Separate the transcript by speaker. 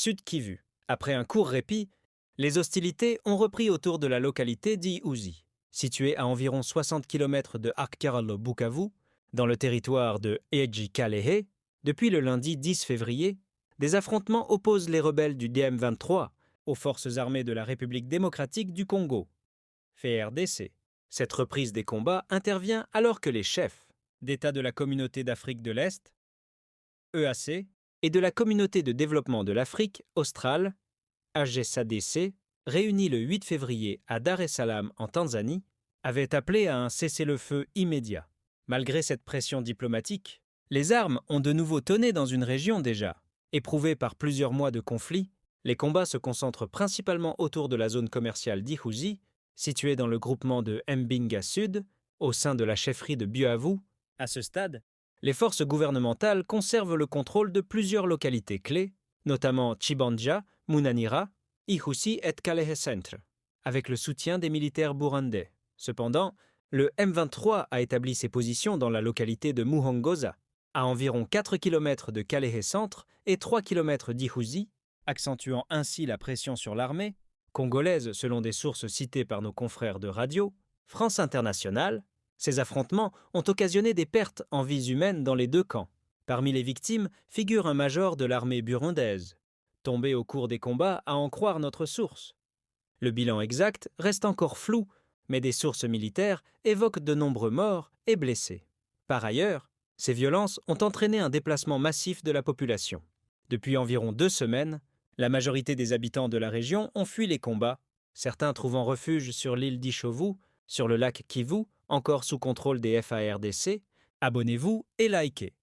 Speaker 1: Sud Kivu. Après un court répit, les hostilités ont repris autour de la localité d'Ihouzi, située à environ 60 km de Akaralo-Bukavu, dans le territoire de Eji-Kalehe. Depuis le lundi 10 février, des affrontements opposent les rebelles du DM23 aux forces armées de la République démocratique du Congo, FARDC. Cette reprise des combats intervient alors que les chefs d'État de la Communauté d'Afrique de l'Est, EAC, et de la Communauté de développement de l'Afrique australe, AGSADC, réunis le 8 février à Dar es Salaam en Tanzanie, avaient appelé à un cessez-le-feu immédiat. Malgré cette pression diplomatique, les armes ont de nouveau tonné dans une région déjà éprouvée par plusieurs mois de conflit. Les combats se concentrent principalement autour de la zone commerciale d'Ihouzi, située dans le groupement de Mbinga Sud, au sein de la chefferie de Buavu. À ce stade, les forces gouvernementales conservent le contrôle de plusieurs localités clés, notamment Chibanja, Munanira, Ihouzi et Kalehe Centre, avec le soutien des militaires burundais. Cependant, le M23 a établi ses positions dans la localité de Muhongoza, à environ 4 km de Kalehe Centre et 3 km d'Ihouzi, accentuant ainsi la pression sur l'armée congolaise selon des sources citées par nos confrères de radio, France Internationale. Ces affrontements ont occasionné des pertes en vies humaines dans les deux camps. Parmi les victimes figure un major de l'armée burundaise, tombé au cours des combats à en croire notre source. Le bilan exact reste encore flou, mais des sources militaires évoquent de nombreux morts et blessés. Par ailleurs, ces violences ont entraîné un déplacement massif de la population. Depuis environ 2 semaines, la majorité des habitants de la région ont fui les combats, certains trouvant refuge sur l'île d'Ishovu, sur le lac Kivu, encore sous contrôle des FARDC. Abonnez-vous et likez.